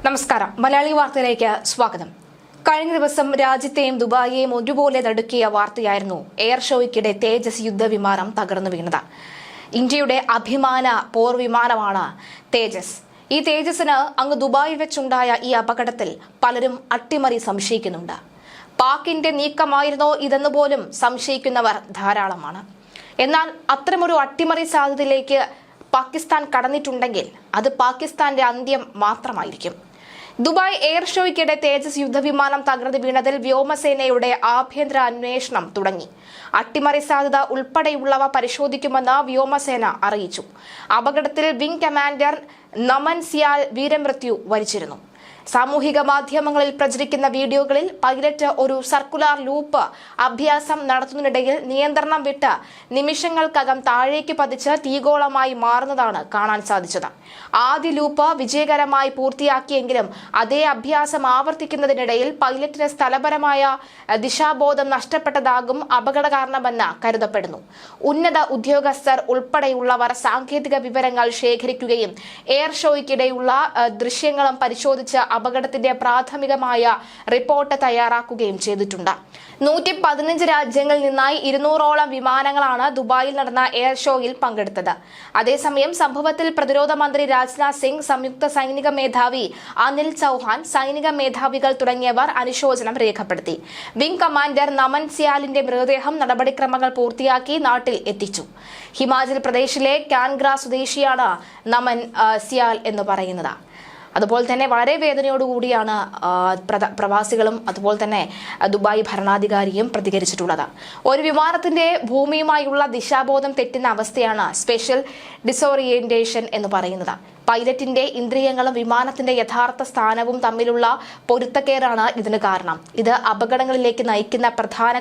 നമസ്കാരം. മലയാളി വാർത്തയിലേക്ക് സ്വാഗതം. കഴിഞ്ഞ ദിവസം രാജ്യത്തെയും ദുബായിയെയും ഒരുപോലെ നടുക്കിയ വാർത്തയായിരുന്നു എയർ ഷോയ്ക്കിടെ തേജസ് യുദ്ധവിമാനം തകർന്നു വീണത്. ഇന്ത്യയുടെ അഭിമാന പോർ വിമാനമാണ് തേജസ്. ഈ തേജസിന് അങ്ങ് ദുബായിൽ വെച്ചുണ്ടായ ഈ അപകടത്തിൽ പലരും അട്ടിമറി സംശയിക്കുന്നുണ്ട്. പാകിന്റെ നീക്കമായിരുന്നോ ഇതെന്ന് പോലും സംശയിക്കുന്നവർ ധാരാളമാണ്. എന്നാൽ അത്തരമൊരു അട്ടിമറി സാധ്യതയിലേക്ക് പാകിസ്ഥാൻ കടന്നിട്ടുണ്ടെങ്കിൽ അത് പാകിസ്ഥാന്റെ അന്ത്യം മാത്രമായിരിക്കും. ദുബായ് എയർ ഷോയ്ക്കിടെ തേജസ് യുദ്ധവിമാനം തകർന്നു വീണതിൽ വ്യോമസേനയുടെ ആഭ്യന്തര അന്വേഷണം തുടങ്ങി. അട്ടിമറി സാധ്യത ഉൾപ്പെടെയുള്ളവ പരിശോധിക്കുമെന്ന് വ്യോമസേന അറിയിച്ചു. അപകടത്തിൽ വിംഗ് കമാൻഡർ നമൻ സിയാൽ വീരമൃത്യു വരിച്ചിരുന്നു. സാമൂഹിക മാധ്യമങ്ങളിൽ പ്രചരിക്കുന്ന വീഡിയോകളിൽ പൈലറ്റ് ഒരു സർക്കുലർ ലൂപ്പ് അഭ്യാസം നടത്തുന്നതിനിടയിൽ നിയന്ത്രണം വിട്ട് നിമിഷങ്ങൾക്കകം താഴേക്ക് പതിച്ച് തീഗോളമായി മാറുന്നതാണ് കാണാൻ സാധിച്ചത്. ആദ്യ ലൂപ്പ് വിജയകരമായി പൂർത്തിയാക്കിയെങ്കിലും അതേ അഭ്യാസം ആവർത്തിക്കുന്നതിനിടയിൽ പൈലറ്റിന് സ്ഥലപരമായ ദിശാബോധം നഷ്ടപ്പെട്ടതാകും അപകട കാരണമെന്ന് കരുതപ്പെടുന്നു. ഉന്നത ഉദ്യോഗസ്ഥർ ഉൾപ്പെടെയുള്ളവർ സാങ്കേതിക വിവരങ്ങൾ ശേഖരിക്കുകയും എയർ ഷോയ്ക്കിടെയുള്ള ദൃശ്യങ്ങളും പരിശോധിച്ച് അപകടത്തിന്റെ പ്രാഥമികമായ റിപ്പോർട്ട് തയ്യാറാക്കുകയും ചെയ്തിട്ടുണ്ട്. 115 രാജ്യങ്ങളിൽ നിന്നായി 200ഓളം വിമാനങ്ങളാണ് ദുബായിൽ നടന്ന എയർ ഷോയിൽ പങ്കെടുത്തത്. അതേസമയം സംഭവത്തിൽ പ്രതിരോധ മന്ത്രി രാജ്നാഥ് സിംഗ്, സംയുക്ത സൈനിക മേധാവി അനിൽ ചൌഹാൻ, സൈനിക മേധാവികൾ തുടങ്ങിയവർ അനുശോചനം രേഖപ്പെടുത്തി. വിംഗ് കമാൻഡർ നമൻ സിയാലിന്റെ മൃതദേഹം നടപടിക്രമങ്ങൾ പൂർത്തിയാക്കി നാട്ടിൽ എത്തിച്ചു. ഹിമാചൽ പ്രദേശിലെ കാൻഗ്ര സ്വദേശിയാണ് നമൻ സിയാൽ എന്ന് പറയുന്നത്. അതുപോലെ തന്നെ വളരെ വേദനയോടുകൂടിയാണ് പ്രവാസികളും അതുപോലെ തന്നെ ദുബായ് ഭരണാധികാരിയും പ്രതികരിച്ചിട്ടുള്ളത്. ഒരു വിമാനത്തിന്റെ ഭൂമിയുമായുള്ള ദിശാബോധം തെറ്റുന്ന അവസ്ഥയാണ് സ്പെഷ്യൽ ഡിസോറിയന്റേഷൻ എന്ന് പറയുന്നത്. പൈലറ്റിന്റെ ഇന്ദ്രിയങ്ങളും വിമാനത്തിന്റെ യഥാർത്ഥ സ്ഥാനവും തമ്മിലുള്ള പൊരുത്തക്കേടാണ് ഇതിന് കാരണം. ഇത് അപകടങ്ങളിലേക്ക് നയിക്കുന്ന പ്രധാന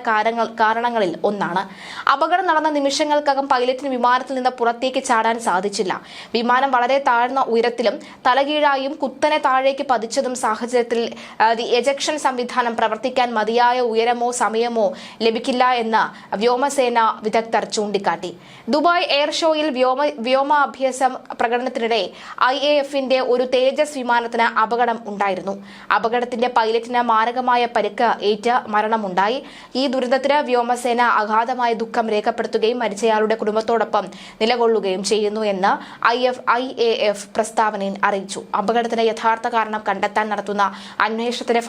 കാരണങ്ങളിൽ ഒന്നാണ്. അപകടം നടന്ന നിമിഷങ്ങൾക്കകം പൈലറ്റിന് വിമാനത്തിൽ നിന്ന് പുറത്തേക്ക് ചാടാൻ സാധിച്ചില്ല. വിമാനം വളരെ താഴ്ന്ന ഉയരത്തിലും തലകീഴായും കുത്തനെ താഴേക്ക് പതിച്ചതും സാഹചര്യത്തിൽ എജക്ഷൻ സംവിധാനം പ്രവർത്തിക്കാൻ മതിയായ ഉയരമോ സമയമോ ലഭിക്കില്ല എന്ന് വ്യോമസേന വിദഗ്ധർ ചൂണ്ടിക്കാട്ടി. ദുബായ് എയർ ഷോയിൽ വ്യോമാഭ്യാസ പ്രകടനത്തിനിടെ IAFന്റെ ഒരു തേജസ് വിമാനത്തിന് അപകടം ഉണ്ടായിരുന്നു. അപകടത്തിന്റെ പൈലറ്റിന് മാരകമായ പരിക്ക് ഏറ്റ് മരണമുണ്ടായി. ഈ ദുരന്തത്തിന് വ്യോമസേന അഗാധമായ ദുഃഖം രേഖപ്പെടുത്തുകയും മരിച്ചയാളുടെ കുടുംബത്തോടൊപ്പം നിലകൊള്ളുകയും ചെയ്യുന്നു എന്ന് IAF പ്രസ്താവനയിൽ അറിയിച്ചു. അപകടത്തിന്റെ യഥാർത്ഥ കാരണം കണ്ടെത്താൻ നടത്തുന്ന അന്വേഷണത്തിന്റെ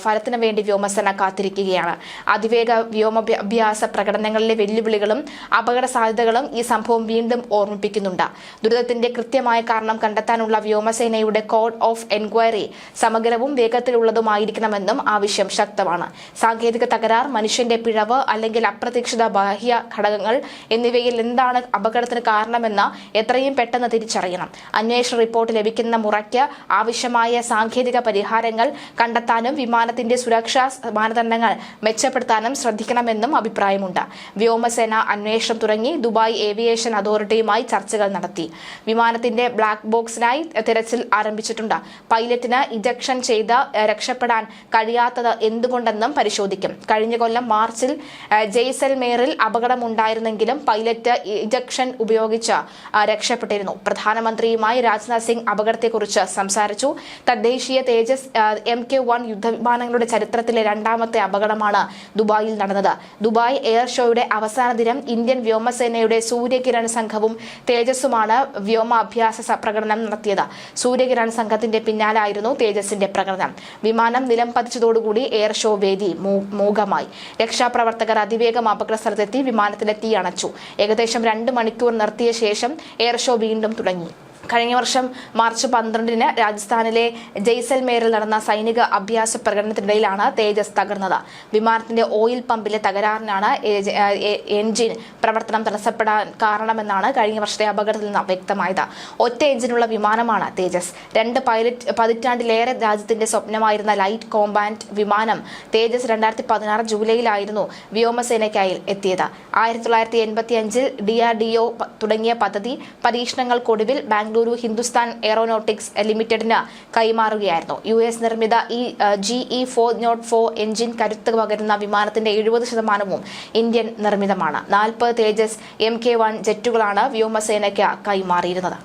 ഫലത്തിന് വേണ്ടി വ്യോമസേന കാത്തിരിക്കുകയാണ്. അതിവേഗ വ്യോമാഭ്യാസ പ്രകടനങ്ങളിലെ വെല്ലുവിളികളും അപകട സാധ്യതകളും ഈ സംഭവം വീണ്ടും ഓർമ്മിപ്പിക്കുന്നുണ്ട്. ദുരന്തത്തിന്റെ കൃത്യമായ കാരണം കണ്ടെത്താനുള്ള വ്യോമസേനയുടെ കോഡ് ഓഫ് എൻക്വയറി സമഗ്രവും വേഗത്തിലുള്ളതുമായിരിക്കണമെന്നും ആവശ്യം ശക്തമാണ്. സാങ്കേതിക തകരാർ, മനുഷ്യന്റെ പിഴവ് അല്ലെങ്കിൽ അപ്രതീക്ഷിത ബാഹ്യ ഘടകങ്ങൾ എന്നിവയിൽ എന്താണ് അപകടത്തിന് കാരണമെന്ന് എത്രയും പെട്ടെന്ന് തിരിച്ചറിയണം. അന്വേഷണ റിപ്പോർട്ട് ലഭിക്കുന്ന മുറയ്ക്ക് ആവശ്യമായ സാങ്കേതിക പരിഹാരങ്ങൾ കണ്ടെത്താനും വിമാനത്തിന്റെ സുരക്ഷാ മാനദണ്ഡങ്ങൾ മെച്ചപ്പെടുത്താനും ശ്രദ്ധിക്കണമെന്നും അഭിപ്രായമുണ്ട്. വ്യോമസേന അന്വേഷണം തുടങ്ങി. ദുബായ് ഏവിയേഷൻ അതോറിറ്റിയുമായി ചർച്ചകൾ നടത്തി. വിമാനത്തിന്റെ ബ്ലാക്ക് ബോക്സിനായി തിരച്ചിൽ ആരംഭിച്ചിട്ടുണ്ട്. പൈലറ്റിന് ഇജക്ഷൻ ചെയ്ത് രക്ഷപ്പെടാൻ കഴിയാത്തത് എന്തുകൊണ്ടെന്നും പരിശോധിക്കും. കഴിഞ്ഞ കൊല്ലം മാർച്ചിൽ ജയ്സൽമേറിൽ അപകടമുണ്ടായിരുന്നെങ്കിലും പൈലറ്റ് ഇജക്ഷൻ ഉപയോഗിച്ച് രക്ഷപ്പെട്ടിരുന്നു. പ്രധാനമന്ത്രിയുമായി രാജ്നാഥ് സിംഗ് അപകടത്തെക്കുറിച്ച് സംസാരിച്ചു. തദ്ദേശീയ തേജസ് MK-1 യുദ്ധവിമാനങ്ങളുടെ ചരിത്രത്തിലെ രണ്ടാമത്തെ അപകടമാണ് ദുബായിൽ നടന്നത്. ദുബായ് എയർ ഷോയുടെ അവസാന ദിനം ഇന്ത്യൻ വ്യോമസേനയുടെ സൂര്യകിരൺ സംഘവും തേജസുമാണ് വ്യോമാഭ്യാസ പ്രകടനം നടത്തിയത്. സൂര്യകിരൺ സംഘത്തിന്റെ പിന്നാലായിരുന്നു തേജസിന്റെ പ്രകടനം. വിമാനം നിലം പതിച്ചതോടുകൂടി എയർ ഷോ വേദി മൂകമായി. രക്ഷാപ്രവർത്തകർ അതിവേഗം അപകട സ്ഥലത്തെത്തി വിമാനത്തിലെ തീ അണച്ചു. ഏകദേശം 2 മണിക്കൂർ നിർത്തിയ ശേഷം എയർ ഷോ വീണ്ടും തുടങ്ങി. കഴിഞ്ഞ വർഷം മാർച്ച് 12-ന് രാജസ്ഥാനിലെ ജയ്സൽമേറിൽ നടന്ന സൈനിക അഭ്യാസ പ്രകടനത്തിനിടയിലാണ് തേജസ് തകർന്നത്. വിമാനത്തിന്റെ ഓയിൽ പമ്പിലെ തകരാറിനാണ് എൻജിൻ പ്രവർത്തനം തടസ്സപ്പെടാൻ കാരണമെന്നാണ് കഴിഞ്ഞ വർഷത്തെ അപകടത്തിൽ നിന്ന് വ്യക്തമായത്. ഒറ്റ എഞ്ചിനുള്ള വിമാനമാണ് തേജസ്. 2 പതിറ്റാണ്ടിലേറെ രാജ്യത്തിന്റെ സ്വപ്നമായിരുന്ന ലൈറ്റ് കോമ്പാറ്റ് വിമാനം തേജസ് 2016 ജൂലൈയിലായിരുന്നു വ്യോമസേനയ്ക്കായി എത്തിയത്. 1985-ൽ DRDO തുടങ്ങിയ പദ്ധതി പരീക്ഷണങ്ങൾക്കൊടുവിൽ ബാംഗ്ലൂർ ഹിന്ദുസ്ഥാൻ എയറോനോട്ടിക്സ് ലിമിറ്റഡിന് കൈമാറുകയായിരുന്നു. US നിർമ്മിത ഈ GE404 എഞ്ചിൻ കരുത്ത് പകരുന്ന വിമാനത്തിന്റെ 70% ഇന്ത്യൻ നിർമ്മിതമാണ്. 40 തേജസ് MK-1 ജെറ്റുകളാണ് വ്യോമസേനയ്ക്ക് കൈമാറിയിരുന്നത്.